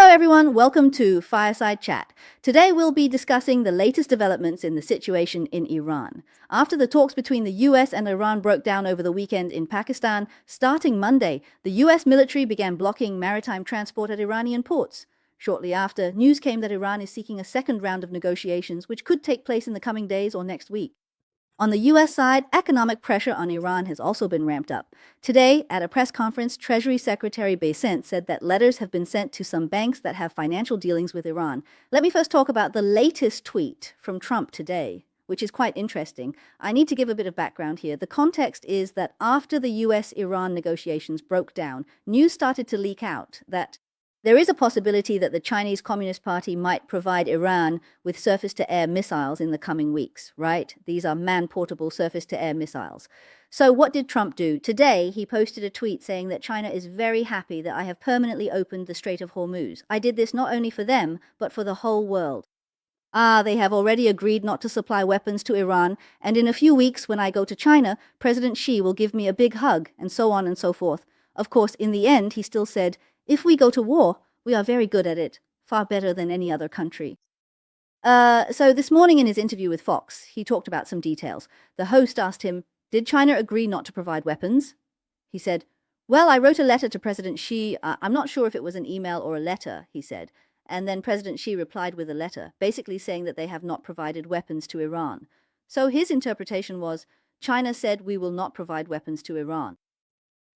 Hello everyone, welcome to Fireside Chat. Today we'll be discussing the latest developments in the situation in Iran. After the talks between the US and Iran broke down over the weekend in Pakistan, starting Monday, the US military began blocking maritime transport at Iranian ports. Shortly after, news came that Iran is seeking a second round of negotiations, which could take place in the coming days or next week. On the U.S. side, economic pressure on Iran has also been ramped up. Today, at a press conference, Treasury Secretary Beijing said that letters have been sent to some banks that have financial dealings with Iran. Let me first talk about the latest tweet from Trump today, which is quite interesting. I need to give a bit of background here. The context is that after the U.S.-Iran negotiations broke down, news started to leak out that there is a possibility that the Chinese Communist Party might provide Iran with surface-to-air missiles in the coming weeks, right? These are man-portable surface-to-air missiles. So what did Trump do? Today, he posted a tweet saying that China is very happy that I have permanently opened the Strait of Hormuz. I did this not only for them, but for the whole world. They have already agreed not to supply weapons to Iran, and in a few weeks, when I go to China, President Xi will give me a big hug, and so on and so forth. Of course, in the end, he still said, if we go to war, we are very good at it, far better than any other country. So this morning in his interview with Fox, he talked about some details. The host asked him, did China agree not to provide weapons? He said, well, I wrote a letter to President Xi. I'm not sure if it was an email or a letter, he said. And then President Xi replied with a letter, basically saying that they have not provided weapons to Iran. So his interpretation was, China said we will not provide weapons to Iran.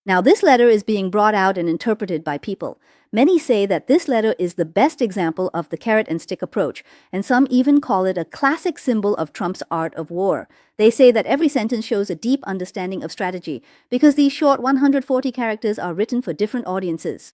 Now, this letter is being brought out and interpreted by people. Many say that this letter is the best example of the carrot and stick approach, and some even call it a classic symbol of Trump's art of war. They say that every sentence shows a deep understanding of strategy, because these short 140 characters are written for different audiences.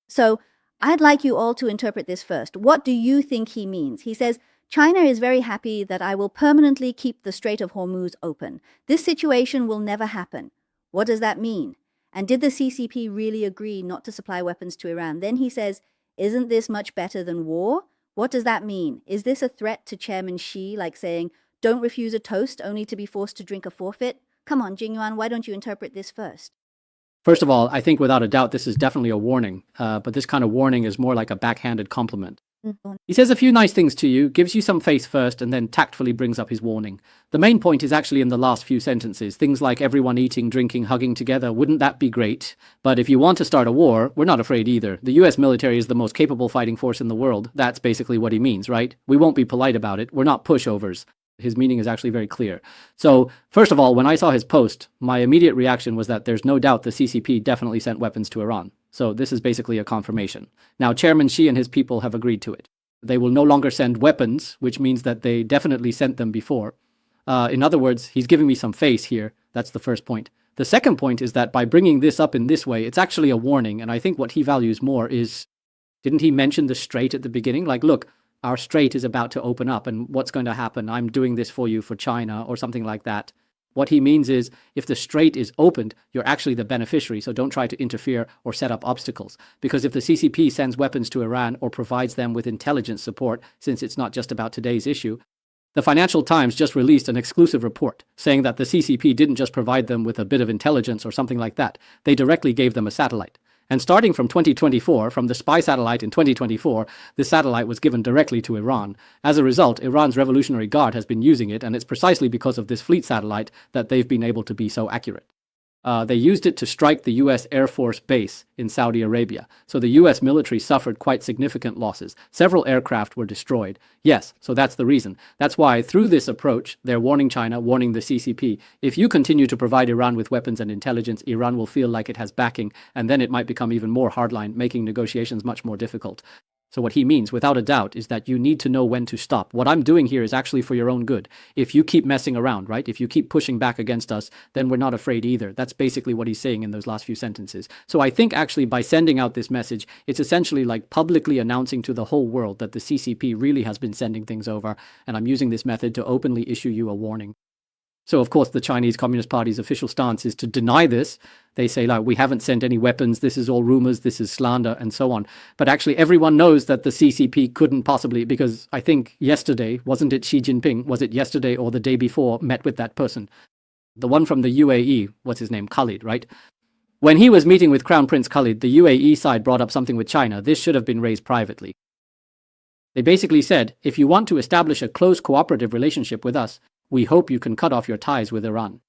So, I'd like you all to interpret this first. What do you think he means? He says, China is very happy that I will permanently keep the Strait of Hormuz open. This situation will never happen. What does that mean? And did the CCP really agree not to supply weapons to Iran? Then he says, isn't this much better than war? What does that mean? Is this a threat to Chairman Xi, like saying, don't refuse a toast only to be forced to drink a forfeit? Come on, Jingyuan, why don't you interpret this first? First of all, I think without a doubt this is definitely a warning, but this kind of warning is more like a backhanded compliment. He says a few nice things to you, gives you some face first, and then tactfully brings up his warning. The main point is actually in the last few sentences. Things like everyone eating, drinking, hugging together, wouldn't that be great? But if you want to start a war, we're not afraid either. The US military is the most capable fighting force in the world. That's basically what he means, right? We won't be polite about it. We're not pushovers. His meaning is actually very clear. So, first of all, when I saw his post, my immediate reaction was that there's no doubt the CCP definitely sent weapons to Iran. So this is basically a confirmation. Now, Chairman Xi and his people have agreed to it. They will no longer send weapons, which means that they definitely sent them before. In other words, he's giving me some face here. That's the first point. The second point is that by bringing this up in this way, it's actually a warning. And I think what he values more is, didn't he mention the Strait at the beginning? Like, look, our Strait is about to open up, and what's going to happen? I'm doing this for you for China, or something like that. What he means is, if the Strait is opened, you're actually the beneficiary, so don't try to interfere or set up obstacles. Because if the CCP sends weapons to Iran or provides them with intelligence support, since it's not just about today's issue, the Financial Times just released an exclusive report saying that the CCP didn't just provide them with a bit of intelligence or something like that. They directly gave them a satellite. And starting from 2024, from the spy satellite in 2024, this satellite was given directly to Iran. As a result, Iran's Revolutionary Guard has been using it, and it's precisely because of this fleet satellite that they've been able to be so accurate. They used it to strike the US Air Force base in Saudi Arabia. So the US military suffered quite significant losses. Several aircraft were destroyed. Yes, so that's the reason. That's why through this approach, they're warning China, warning the CCP. If you continue to provide Iran with weapons and intelligence, Iran will feel like it has backing, and then it might become even more hardline, making negotiations much more difficult. So what he means, without a doubt, is that you need to know when to stop. What I'm doing here is actually for your own good. If you keep messing around, right? If you keep pushing back against us, then we're not afraid either. That's basically what he's saying in those last few sentences. So I think actually by sending out this message, it's essentially like publicly announcing to the whole world that the CCP really has been sending things over, and I'm using this method to openly issue you a warning. So, of course, the Chinese Communist Party's official stance is to deny this. They say, like, we haven't sent any weapons, this is all rumors, this is slander, and so on. But actually, everyone knows that the CCP couldn't possibly, because I think yesterday, wasn't it Xi Jinping, was it yesterday or the day before, met with that person? The one from the UAE, what's his name, Khalid, right? When he was meeting with Crown Prince Khalid, the UAE side brought up something with China. This should have been raised privately. They basically said, if you want to establish a close cooperative relationship with us, we hope you can cut off your ties with Iran.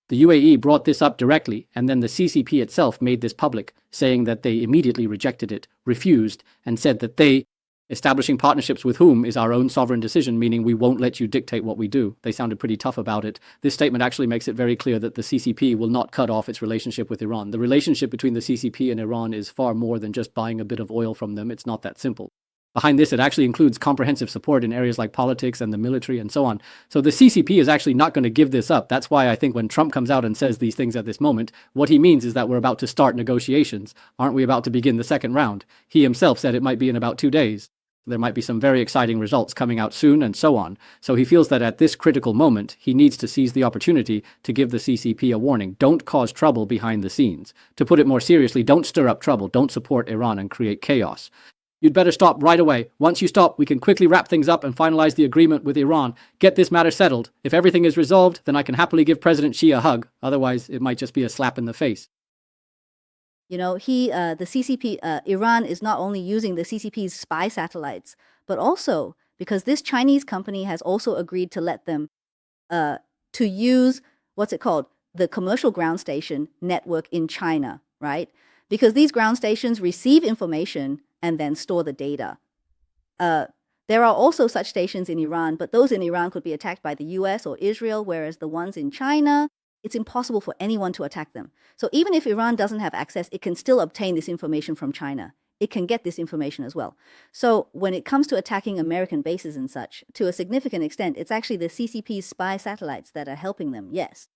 The UAE brought this up directly, and then the CCP itself made this public, saying that they immediately rejected it, refused, and said that they, establishing partnerships with whom is our own sovereign decision, meaning we won't let you dictate what we do. They sounded pretty tough about it. This statement actually makes it very clear that the CCP will not cut off its relationship with Iran. The relationship between the CCP and Iran is far more than just buying a bit of oil from them. It's not that simple. Behind this, it actually includes comprehensive support in areas like politics and the military and so on. So the CCP is actually not going to give this up. That's why I think when Trump comes out and says these things at this moment, what he means is that we're about to start negotiations. Aren't we about to begin the second round? He himself said it might be in about 2 days. There might be some very exciting results coming out soon and so on. So he feels that at this critical moment, he needs to seize the opportunity to give the CCP a warning. Don't cause trouble behind the scenes. To put it more seriously, don't stir up trouble. Don't support Iran and create chaos. You'd better stop right away. Once you stop, we can quickly wrap things up and finalize the agreement with Iran. Get this matter settled. If everything is resolved, then I can happily give President Xi a hug. Otherwise, it might just be a slap in the face. You know, the CCP, Iran is not only using the CCP's spy satellites, but also because this Chinese company has also agreed to let them to use, what's it called, the commercial ground station network in China, right? Because these ground stations receive information and then store the data. There are also such stations in Iran, but those in Iran could be attacked by the US or Israel, whereas the ones in China, it's impossible for anyone to attack them. So even if Iran doesn't have access, it can still obtain this information from China. It can get this information as well. So when it comes to attacking American bases and such, to a significant extent, it's actually the CCP's spy satellites that are helping them, yes.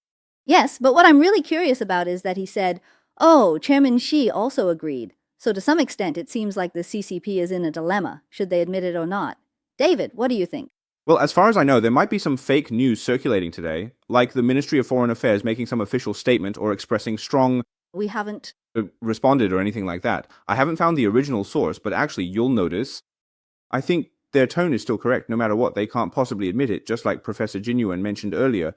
Yes, but what I'm really curious about is that he said, oh, Chairman Xi also agreed. So to some extent, it seems like the CCP is in a dilemma, should they admit it or not. David, what do you think? Well, as far as I know, there might be some fake news circulating today, like the Ministry of Foreign Affairs making some official statement or expressing strong... We haven't responded or anything like that. I haven't found the original source, but actually you'll notice, I think their tone is still correct no matter what. They can't possibly admit it, just like Professor Jinyuan mentioned earlier.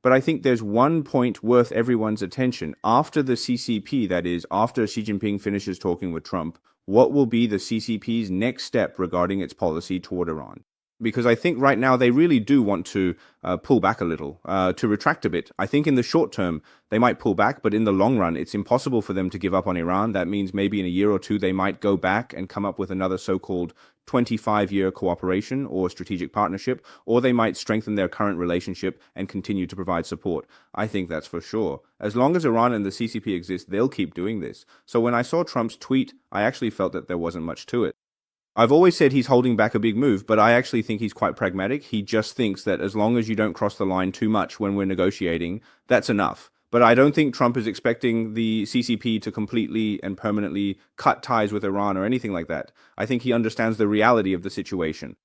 But I think there's one point worth everyone's attention. After the CCP, that is, after Xi Jinping finishes talking with Trump, what will be the CCP's next step regarding its policy toward Iran? Because I think right now they really do want to pull back a little, to retract a bit. I think in the short term, they might pull back, but in the long run, it's impossible for them to give up on Iran. That means maybe in a year or two, they might go back and come up with another so-called 25-year cooperation or strategic partnership, or they might strengthen their current relationship and continue to provide support. I think that's for sure. As long as Iran and the CCP exist, they'll keep doing this. So when I saw Trump's tweet, I actually felt that there wasn't much to it. I've always said he's holding back a big move, but I actually think he's quite pragmatic. He just thinks that as long as you don't cross the line too much when we're negotiating, that's enough. But I don't think Trump is expecting the CCP to completely and permanently cut ties with Iran or anything like that. I think he understands the reality of the situation.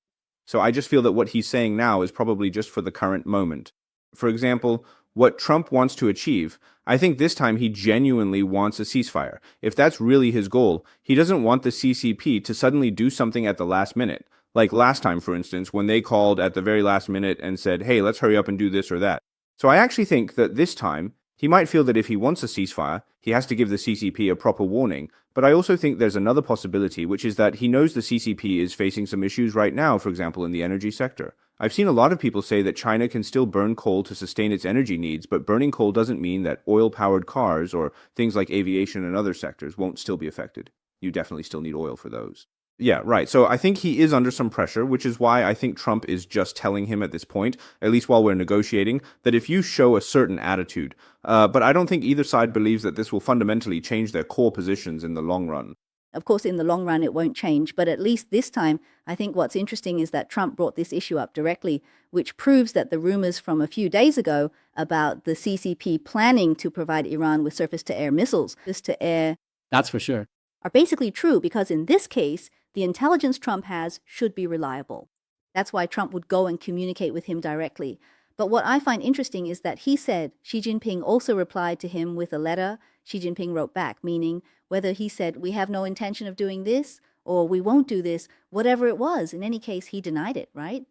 So I just feel that what he's saying now is probably just for the current moment. For example, what Trump wants to achieve, I think this time he genuinely wants a ceasefire. If that's really his goal, he doesn't want the CCP to suddenly do something at the last minute. Like last time, for instance, when they called at the very last minute and said, hey, let's hurry up and do this or that. So I actually think that this time, he might feel that if he wants a ceasefire, he has to give the CCP a proper warning. But I also think there's another possibility, which is that he knows the CCP is facing some issues right now, for example, in the energy sector. I've seen a lot of people say that China can still burn coal to sustain its energy needs, but burning coal doesn't mean that oil-powered cars or things like aviation and other sectors won't still be affected. You definitely still need oil for those. Yeah, right. So I think he is under some pressure, which is why I think Trump is just telling him at this point, at least while we're negotiating, that if you show a certain attitude, but I don't think either side believes that this will fundamentally change their core positions in the long run. Of course, in the long run, it won't change. But at least this time, I think what's interesting is that Trump brought this issue up directly, which proves that the rumors from a few days ago about the CCP planning to provide Iran with surface-to-air missiles, That's for sure, are basically true, because in this case, the intelligence Trump has should be reliable. That's why Trump would go and communicate with him directly. But what I find interesting is that he said Xi Jinping also replied to him with a letter. Xi Jinping wrote back, meaning whether he said, we have no intention of doing this, or we won't do this, whatever it was, in any case, he denied it, right?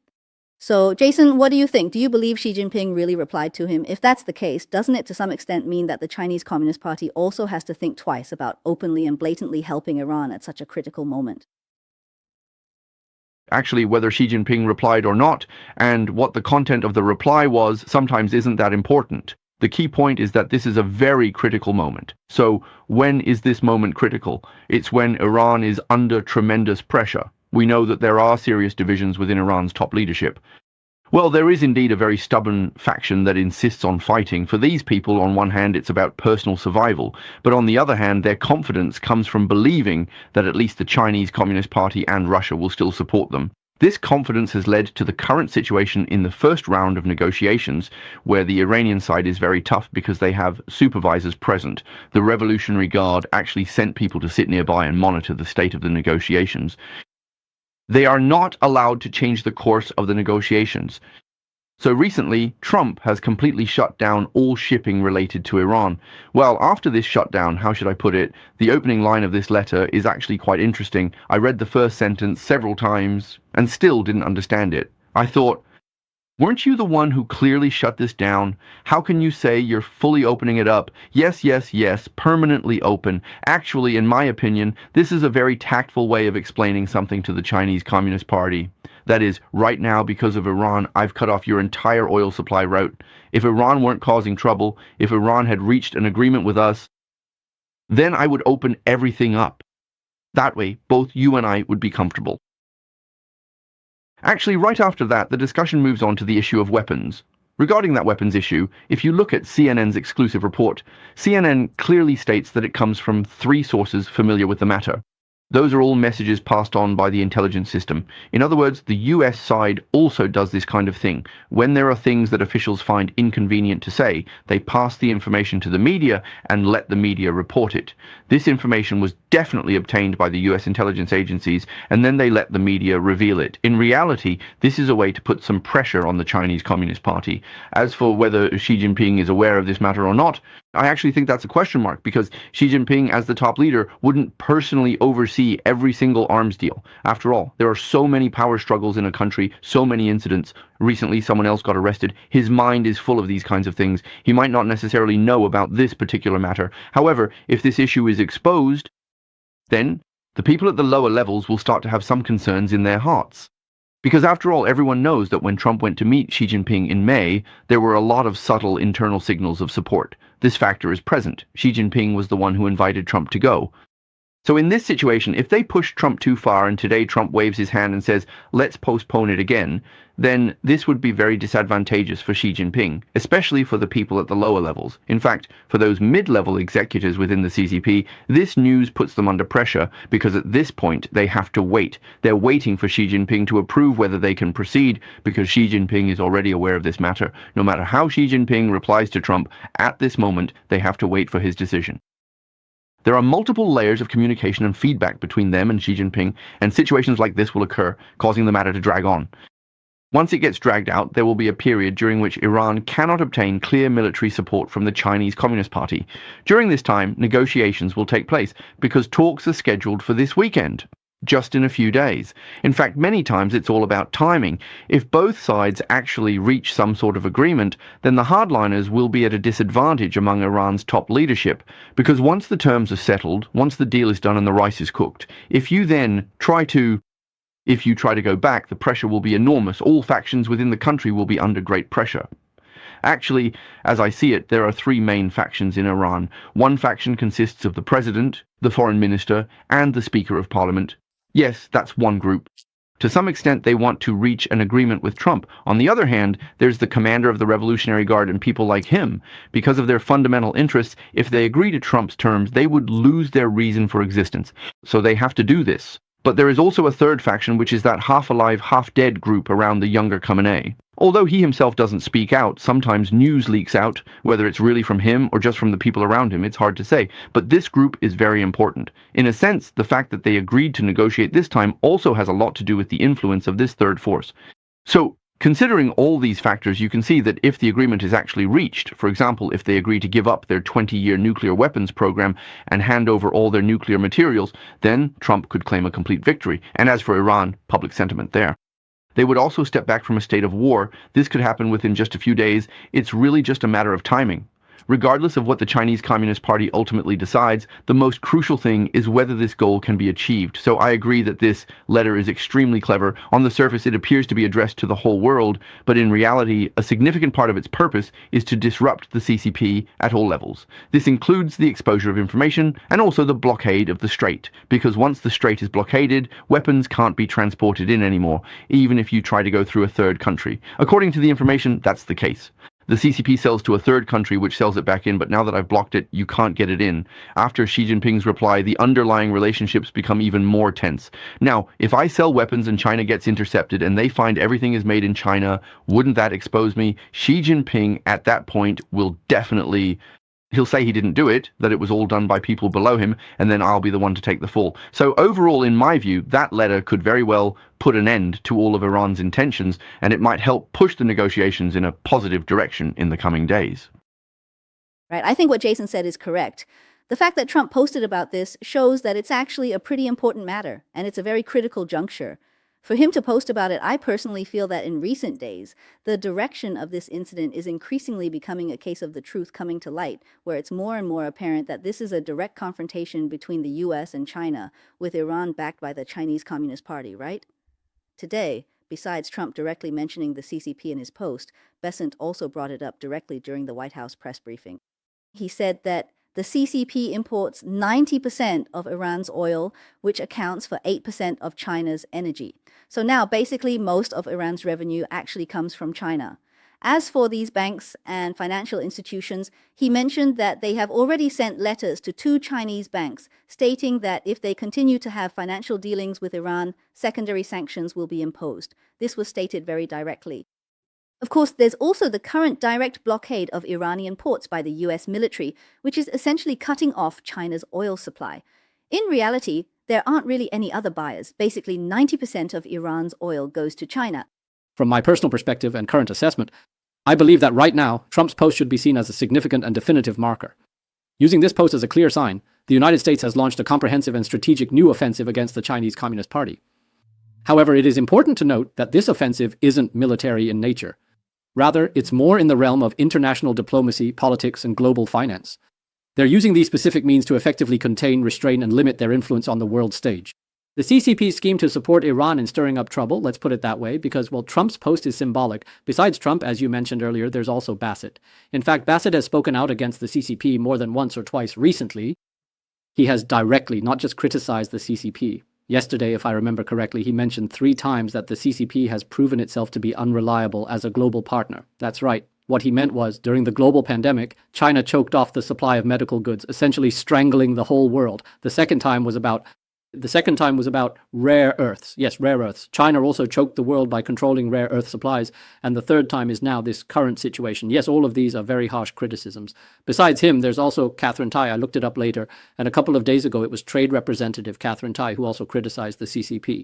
So, Jason, what do you think? Do you believe Xi Jinping really replied to him? If that's the case, doesn't it to some extent mean that the Chinese Communist Party also has to think twice about openly and blatantly helping Iran at such a critical moment? Actually, whether Xi Jinping replied or not, and what the content of the reply was, sometimes isn't that important. The key point is that this is a very critical moment. So, when is this moment critical? It's when Iran is under tremendous pressure. We know that there are serious divisions within Iran's top leadership. Well, there is indeed a very stubborn faction that insists on fighting. For these people, on one hand, it's about personal survival, but on the other hand, their confidence comes from believing that at least the Chinese Communist Party and Russia will still support them. This confidence has led to the current situation in the first round of negotiations, where the Iranian side is very tough because they have supervisors present. The Revolutionary Guard actually sent people to sit nearby and monitor the state of the negotiations. They are not allowed to change the course of the negotiations. So recently, Trump has completely shut down all shipping related to Iran. Well, after this shutdown, how should I put it, the opening line of this letter is actually quite interesting. I read the first sentence several times and still didn't understand it. I thought, weren't you the one who clearly shut this down? How can you say you're fully opening it up? Yes, yes, yes, permanently open. Actually, in my opinion, this is a very tactful way of explaining something to the Chinese Communist Party. That is, right now, because of Iran, I've cut off your entire oil supply route. If Iran weren't causing trouble, if Iran had reached an agreement with us, then I would open everything up. That way, both you and I would be comfortable. Actually, right after that, the discussion moves on to the issue of weapons. Regarding that weapons issue, if you look at CNN's exclusive report, CNN clearly states that it comes from 3 sources familiar with the matter. Those are all messages passed on by the intelligence system. In other words, the US side also does this kind of thing. When there are things that officials find inconvenient to say, they pass the information to the media and let the media report it. This information was definitely obtained by the US intelligence agencies, and then they let the media reveal it. In reality, this is a way to put some pressure on the Chinese Communist Party. As for whether Xi Jinping is aware of this matter or not, I actually think that's a question mark, because Xi Jinping, as the top leader, wouldn't personally oversee every single arms deal. After all, there are so many power struggles in a country, so many incidents. Recently, someone else got arrested. His mind is full of these kinds of things. He might not necessarily know about this particular matter. However, if this issue is exposed, then the people at the lower levels will start to have some concerns in their hearts. Because after all, everyone knows that when Trump went to meet Xi Jinping in May, there were a lot of subtle internal signals of support. This factor is present. Xi Jinping was the one who invited Trump to go. So in this situation, if they push Trump too far and today Trump waves his hand and says, let's postpone it again, then this would be very disadvantageous for Xi Jinping, especially for the people at the lower levels. In fact, for those mid-level executives within the CCP, this news puts them under pressure because at this point they have to wait. They're waiting for Xi Jinping to approve whether they can proceed because Xi Jinping is already aware of this matter. No matter how Xi Jinping replies to Trump, at this moment they have to wait for his decision. There are multiple layers of communication and feedback between them and Xi Jinping, and situations like this will occur, causing the matter to drag on. Once it gets dragged out, there will be a period during which Iran cannot obtain clear military support from the Chinese Communist Party. During this time, negotiations will take place, because talks are scheduled for this weekend, just in a few days. In fact, many times it's all about timing. If both sides actually reach some sort of agreement, then the hardliners will be at a disadvantage among Iran's top leadership, because once the terms are settled, once the deal is done and the rice is cooked, if you try to go back, the pressure will be enormous. All factions within the country will be under great pressure. Actually, as I see it, there are 3 main factions in Iran. One faction consists of the president, the foreign minister, and the speaker of parliament. Yes, that's one group. To some extent, they want to reach an agreement with Trump. On the other hand, there's the commander of the Revolutionary Guard and people like him. Because of their fundamental interests, if they agree to Trump's terms, they would lose their reason for existence. So they have to do this. But there is also a third faction, which is that half-alive, half-dead group around the younger Khamenei. Although he himself doesn't speak out, sometimes news leaks out, whether it's really from him or just from the people around him, it's hard to say. But this group is very important. In a sense, the fact that they agreed to negotiate this time also has a lot to do with the influence of this third force. So, considering all these factors, you can see that if the agreement is actually reached, for example, if they agree to give up their 20-year nuclear weapons program and hand over all their nuclear materials, then Trump could claim a complete victory. And as for Iran, public sentiment there. They would also step back from a state of war. This could happen within just a few days. It's really just a matter of timing. Regardless of what the Chinese Communist Party ultimately decides, the most crucial thing is whether this goal can be achieved. So I agree that this letter is extremely clever. On the surface, it appears to be addressed to the whole world, but in reality, a significant part of its purpose is to disrupt the CCP at all levels. This includes the exposure of information and also the blockade of the Strait, because once the Strait is blockaded, weapons can't be transported in anymore, even if you try to go through a third country. According to the information, that's the case. The CCP sells to a third country which sells it back in, but now that I've blocked it, you can't get it in. After Xi Jinping's reply, the underlying relationships become even more tense. Now, if I sell weapons and China gets intercepted and they find everything is made in China, wouldn't that expose me? Xi Jinping at that point will definitely... He'll say he didn't do it, that it was all done by people below him, and then I'll be the one to take the fall. So overall, in my view, that letter could very well put an end to all of Iran's intentions, and it might help push the negotiations in a positive direction in the coming days. Right. I think what Jason said is correct. The fact that Trump posted about this shows that it's actually a pretty important matter, and it's a very critical juncture. For him to post about it, I personally feel that in recent days, the direction of this incident is increasingly becoming a case of the truth coming to light, where it's more and more apparent that this is a direct confrontation between the US and China, with Iran backed by the Chinese Communist Party, right? Today, besides Trump directly mentioning the CCP in his post, Bessent also brought it up directly during the White House press briefing. He said that the CCP imports 90% of Iran's oil, which accounts for 8% of China's energy. So now, basically, most of Iran's revenue actually comes from China. As for these banks and financial institutions, he mentioned that they have already sent letters to 2 Chinese banks stating that if they continue to have financial dealings with Iran, secondary sanctions will be imposed. This was stated very directly. Of course, there's also the current direct blockade of Iranian ports by the US military, which is essentially cutting off China's oil supply. In reality, there aren't really any other buyers. Basically, 90% of Iran's oil goes to China. From my personal perspective and current assessment, I believe that right now, Trump's post should be seen as a significant and definitive marker. Using this post as a clear sign, the United States has launched a comprehensive and strategic new offensive against the Chinese Communist Party. However, it is important to note that this offensive isn't military in nature. Rather, it's more in the realm of international diplomacy, politics, and global finance. They're using these specific means to effectively contain, restrain, and limit their influence on the world stage. The CCP's scheme to support Iran in stirring up trouble, let's put it that way, because, well, Trump's post is symbolic. Besides Trump, as you mentioned earlier, there's also Bassett. In fact, Bassett has spoken out against the CCP more than once or twice recently. He has directly, not just criticized the CCP. Yesterday, if I remember correctly, he mentioned 3 times that the CCP has proven itself to be unreliable as a global partner. That's right. What he meant was, during the global pandemic, China choked off the supply of medical goods, essentially strangling the whole world. The second time was about rare earths. Yes, rare earths. China also choked the world by controlling rare earth supplies. And the third time is now this current situation. Yes, all of these are very harsh criticisms. Besides him, there's also Catherine Tai. I looked it up later. And a couple of days ago, it was Trade Representative Catherine Tai who also criticized the CCP.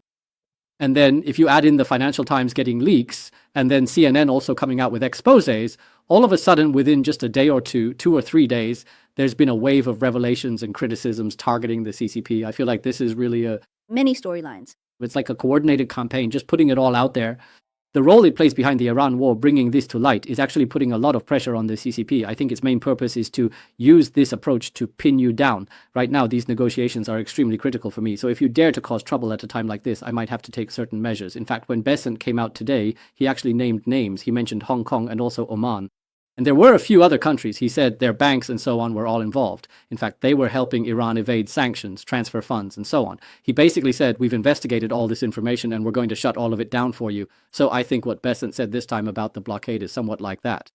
And then if you add in the Financial Times getting leaks, and then CNN also coming out with exposés, all of a sudden, within just a day or 2 or 3 days, there's been a wave of revelations and criticisms targeting the CCP. I feel like this is really many storylines. It's like a coordinated campaign, just putting it all out there. The role it plays behind the Iran war, bringing this to light, is actually putting a lot of pressure on the CCP. I think its main purpose is to use this approach to pin you down. Right now, these negotiations are extremely critical for me. So if you dare to cause trouble at a time like this, I might have to take certain measures. In fact, when Bessent came out today, he actually named names. He mentioned Hong Kong and also Oman. And there were a few other countries. He said their banks and so on were all involved. In fact, they were helping Iran evade sanctions, transfer funds, and so on. He basically said, we've investigated all this information and we're going to shut all of it down for you. So I think what Bessent said this time about the blockade is somewhat like that.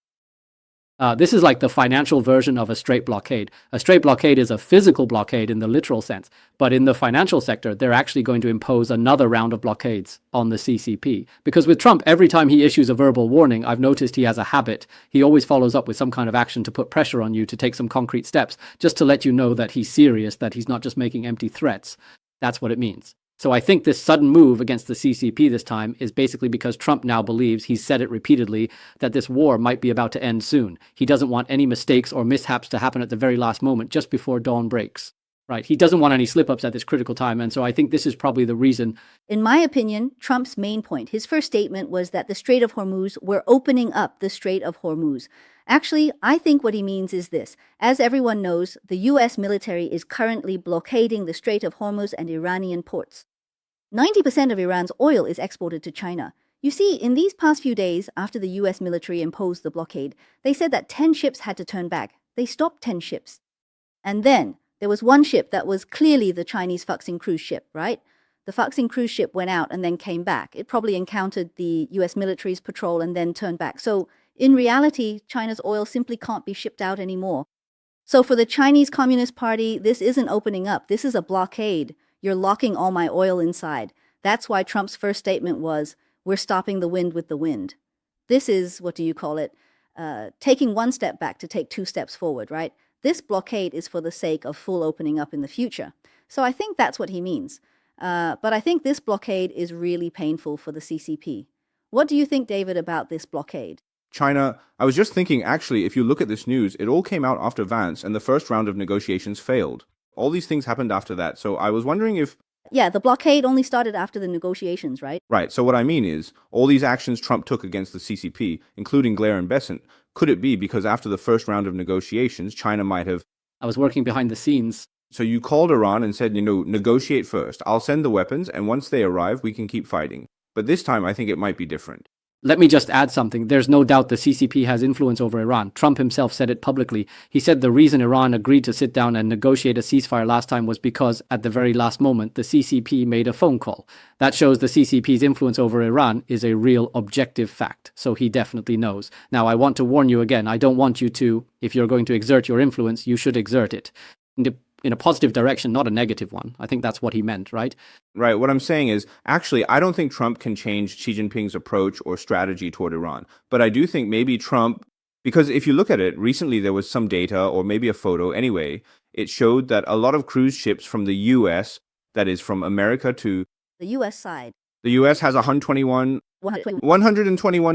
This is like the financial version of a straight blockade. A straight blockade is a physical blockade in the literal sense. But in the financial sector, they're actually going to impose another round of blockades on the CCP. Because with Trump, every time he issues a verbal warning, I've noticed he has a habit. He always follows up with some kind of action to put pressure on you to take some concrete steps, just to let you know that he's serious, that he's not just making empty threats. That's what it means. So I think this sudden move against the CCP this time is basically because Trump now believes, he's said it repeatedly, that this war might be about to end soon. He doesn't want any mistakes or mishaps to happen at the very last moment, just before dawn breaks. right? He doesn't want any slip-ups at this critical time, and so I think this is probably the reason. In my opinion, Trump's main point, his first statement was that the Strait of Hormuz, we're opening up the Strait of Hormuz. Actually, I think what he means is this. As everyone knows, the US military is currently blockading the Strait of Hormuz and Iranian ports. 90% of Iran's oil is exported to China. You see, in these past few days, after the US military imposed the blockade, they said that 10 ships had to turn back. They stopped 10 ships. And then there was one ship that was clearly the Chinese Fuxing cruise ship, right? The Fuxing cruise ship went out and then came back. It probably encountered the US military's patrol and then turned back. So in reality, China's oil simply can't be shipped out anymore. So for the Chinese Communist Party, this isn't opening up. This is a blockade. You're locking all my oil inside. That's why Trump's first statement was, we're stopping the wind with the wind. This is, what do you call it, taking one step back to take two steps forward, right? This blockade is for the sake of full opening up in the future. So I think that's what he means. But I think this blockade is really painful for the CCP. What do you think, David, about this blockade? China, I was just thinking, actually, if you look at this news, it all came out after Vance and the first round of negotiations failed. All these things happened after that. So I was wondering if... Yeah, the blockade only started after the negotiations, right? Right. So what I mean is, all these actions Trump took against the CCP, including Blair and Besant, could it be because after the first round of negotiations, China might have... I was working behind the scenes. So you called Iran and said, negotiate first. I'll send the weapons, and once they arrive, we can keep fighting. But this time, I think it might be different. Let me just add something. There's no doubt the CCP has influence over Iran. Trump himself said it publicly. He said the reason Iran agreed to sit down and negotiate a ceasefire last time was because, at the very last moment, the CCP made a phone call. That shows the CCP's influence over Iran is a real objective fact. So he definitely knows. Now, I want to warn you again. I don't want you to, if you're going to exert your influence, you should exert it in a positive direction, not a negative one. I think that's what he meant, right? Right. What I'm saying is, actually, I don't think Trump can change Xi Jinping's approach or strategy toward Iran. But I do think maybe Trump, because if you look at it, recently there was some data or maybe a photo anyway, it showed that a lot of cruise ships from the US, that is from America to... The US side. The US has 121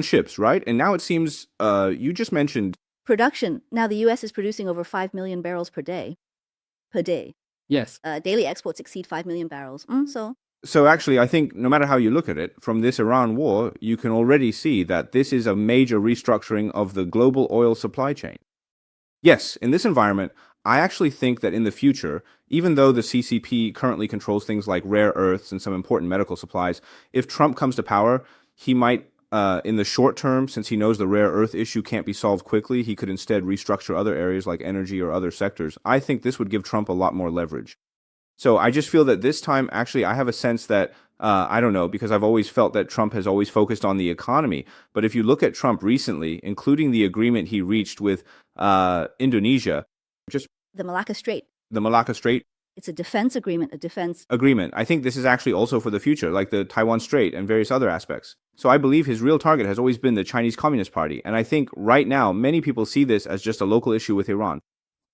ships, right? And now it seems, you just mentioned... Production. Now the US is producing over 5 million barrels per day. Yes. Daily exports exceed 5 million barrels. So actually, I think no matter how you look at it, from this Iran war, you can already see that this is a major restructuring of the global oil supply chain. Yes, in this environment, I actually think that in the future, even though the CCP currently controls things like rare earths and some important medical supplies, if Trump comes to power, he might, in the short term, since he knows the rare earth issue can't be solved quickly, he could instead restructure other areas like energy or other sectors. I think this would give Trump a lot more leverage. So I just feel that this time, actually, I have a sense that, I don't know, because I've always felt that Trump has always focused on the economy. But if you look at Trump recently, including the agreement he reached with Indonesia, just... The Malacca Strait. The Malacca Strait. It's a defense agreement, I think this is actually also for the future, like the Taiwan Strait and various other aspects. So I believe his real target has always been the Chinese Communist Party. And I think right now, many people see this as just a local issue with Iran.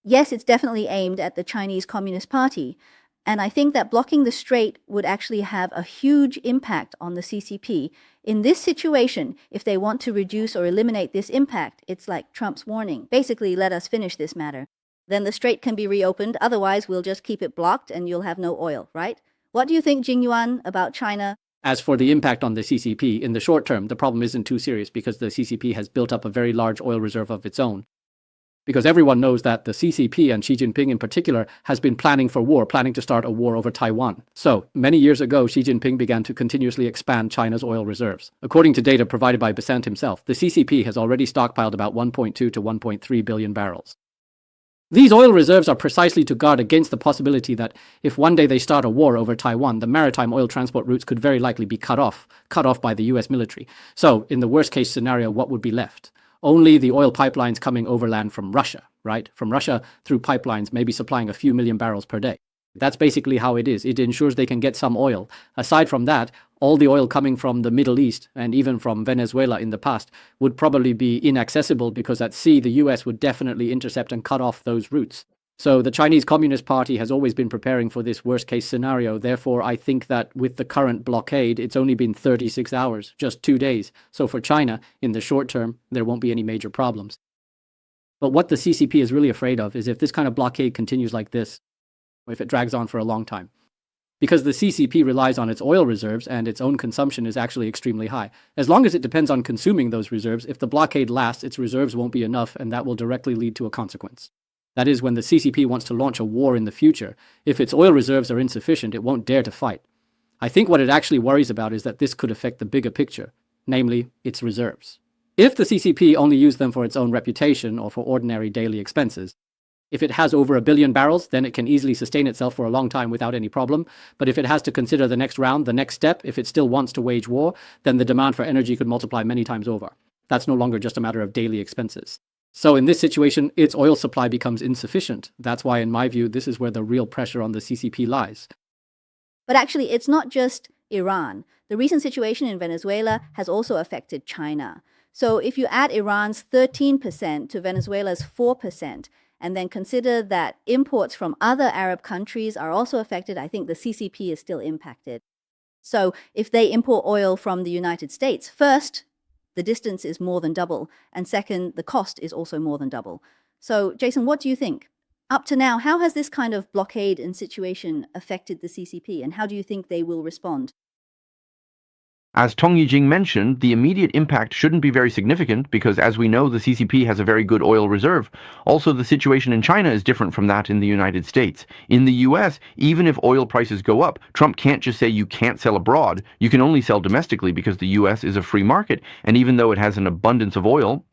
Yes, it's definitely aimed at the Chinese Communist Party. And I think that blocking the strait would actually have a huge impact on the CCP. In this situation, if they want to reduce or eliminate this impact, it's like Trump's warning. Basically, let us finish this matter. Then the strait can be reopened. Otherwise, we'll just keep it blocked and you'll have no oil, right? What do you think, Jingyuan, about China? As for the impact on the CCP, in the short term, the problem isn't too serious because the CCP has built up a very large oil reserve of its own. Because everyone knows that the CCP, and Xi Jinping in particular, has been planning for war, planning to start a war over Taiwan. So, many years ago, Xi Jinping began to continuously expand China's oil reserves. According to data provided by Besant himself, the CCP has already stockpiled about 1.2 to 1.3 billion barrels. These oil reserves are precisely to guard against the possibility that if one day they start a war over Taiwan, the maritime oil transport routes could very likely be cut off by the US military. So, in the worst case scenario, what would be left? Only the oil pipelines coming overland from Russia, right? From Russia through pipelines, maybe supplying a few million barrels per day. That's basically how it is. It ensures they can get some oil. Aside from that, all the oil coming from the Middle East and even from Venezuela in the past would probably be inaccessible because at sea the US would definitely intercept and cut off those routes. So the Chinese Communist Party has always been preparing for this worst case scenario. Therefore, I think that with the current blockade, it's only been 36 hours, just 2 days. So for China, in the short term, there won't be any major problems. But what the CCP is really afraid of is if this kind of blockade continues like this, if it drags on for a long time. Because the CCP relies on its oil reserves and its own consumption is actually extremely high. As long as it depends on consuming those reserves, if the blockade lasts, its reserves won't be enough, and that will directly lead to a consequence. That is, when the CCP wants to launch a war in the future, if its oil reserves are insufficient, it won't dare to fight. I think what it actually worries about is that this could affect the bigger picture, namely, its reserves. If the CCP only used them for its own reputation or for ordinary daily expenses, if it has over 1 billion barrels, then it can easily sustain itself for a long time without any problem. But if it has to consider the next round, the next step, if it still wants to wage war, then the demand for energy could multiply many times over. That's no longer just a matter of daily expenses. So in this situation, its oil supply becomes insufficient. That's why, in my view, this is where the real pressure on the CCP lies. But actually, it's not just Iran. The recent situation in Venezuela has also affected China. So if you add Iran's 13% to Venezuela's 4%, and then consider that imports from other Arab countries are also affected, I think the CCP is still impacted. So if they import oil from the United States, first, the distance is more than double, and second, the cost is also more than double. So, Jason, what do you think? Up to now, how has this kind of blockade and situation affected the CCP, and how do you think they will respond? As Tong Yijing mentioned, the immediate impact shouldn't be very significant because, as we know, the CCP has a very good oil reserve. Also, the situation in China is different from that in the United States. In the US, even if oil prices go up, Trump can't just say you can't sell abroad. You can only sell domestically because the US is a free market, and even though it has an abundance of oil,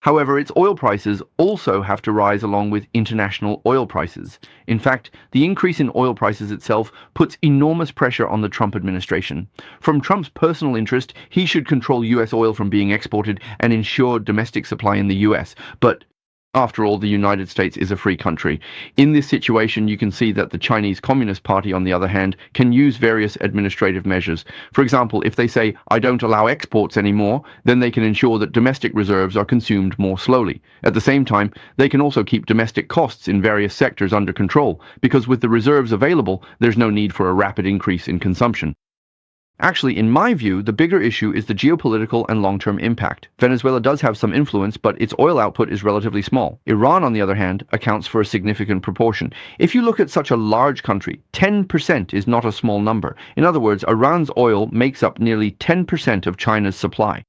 however, its oil prices also have to rise along with international oil prices. In fact, the increase in oil prices itself puts enormous pressure on the Trump administration. From Trump's personal interest, he should control US oil from being exported and ensure domestic supply in the US. But after all, the United States is a free country. In this situation, you can see that the Chinese Communist Party, on the other hand, can use various administrative measures. For example, if they say, I don't allow exports anymore, then they can ensure that domestic reserves are consumed more slowly. At the same time, they can also keep domestic costs in various sectors under control, because with the reserves available, there's no need for a rapid increase in consumption. Actually, in my view, the bigger issue is the geopolitical and long-term impact. Venezuela does have some influence, but its oil output is relatively small. Iran, on the other hand, accounts for a significant proportion. If you look at such a large country, 10% is not a small number. In other words, Iran's oil makes up nearly 10% of China's supply.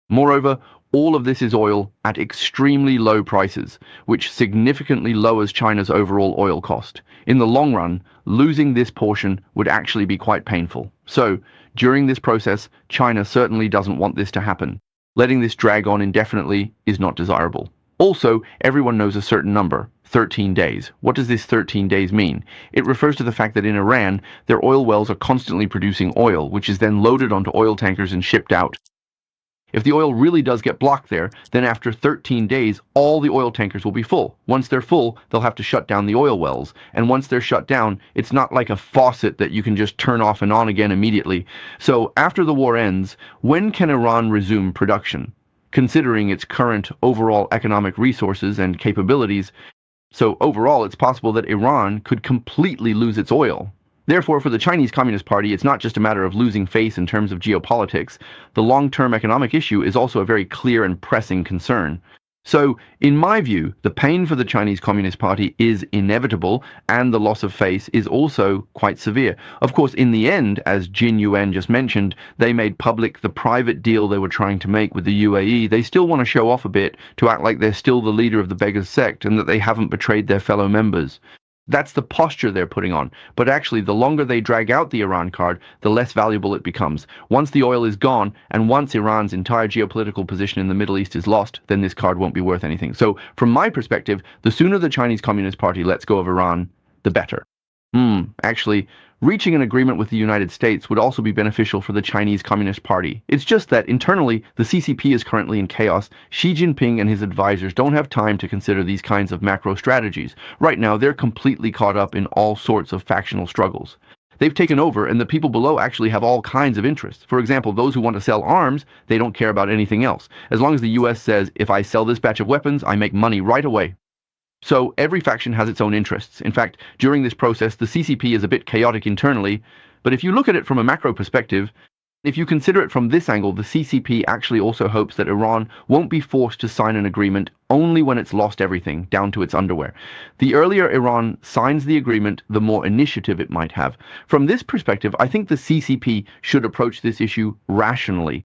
Moreover, all of this is oil at extremely low prices, which significantly lowers China's overall oil cost. In the long run, losing this portion would actually be quite painful. So, during this process, China certainly doesn't want this to happen. Letting this drag on indefinitely is not desirable. Also, everyone knows a certain number, 13 days. What does this 13 days mean? It refers to the fact that in Iran, their oil wells are constantly producing oil, which is then loaded onto oil tankers and shipped out. If the oil really does get blocked there, then after 13 days, all the oil tankers will be full. Once they're full, they'll have to shut down the oil wells. And once they're shut down, it's not like a faucet that you can just turn off and on again immediately. So after the war ends, when can Iran resume production? Considering its current overall economic resources and capabilities, so overall it's possible that Iran could completely lose its oil. Therefore, for the Chinese Communist Party, it's not just a matter of losing face in terms of geopolitics. The long-term economic issue is also a very clear and pressing concern. So, in my view, the pain for the Chinese Communist Party is inevitable, and the loss of face is also quite severe. Of course, in the end, as Jin Yuan just mentioned, they made public the private deal they were trying to make with the UAE. They still want to show off a bit, to act like they're still the leader of the beggars sect, and that they haven't betrayed their fellow members. That's the posture they're putting on. But actually, the longer they drag out the Iran card, the less valuable it becomes. Once the oil is gone, and once Iran's entire geopolitical position in the Middle East is lost, then this card won't be worth anything. So, from my perspective, the sooner the Chinese Communist Party lets go of Iran, the better. Actually, reaching an agreement with the United States would also be beneficial for the Chinese Communist Party. It's just that internally, the CCP is currently in chaos. Xi Jinping and his advisors don't have time to consider these kinds of macro strategies. Right now, they're completely caught up in all sorts of factional struggles. They've taken over, and the people below actually have all kinds of interests. For example, those who want to sell arms, they don't care about anything else. As long as the US says, if I sell this batch of weapons, I make money right away. So every faction has its own interests. In fact, during this process, the CCP is a bit chaotic internally, but if you look at it from a macro perspective, If you consider it from this angle, the CCP actually also hopes that Iran won't be forced to sign an agreement only when it's lost everything, down to its underwear. The earlier Iran signs the agreement, the more initiative it might have. From this perspective, I think the CCP should approach this issue rationally.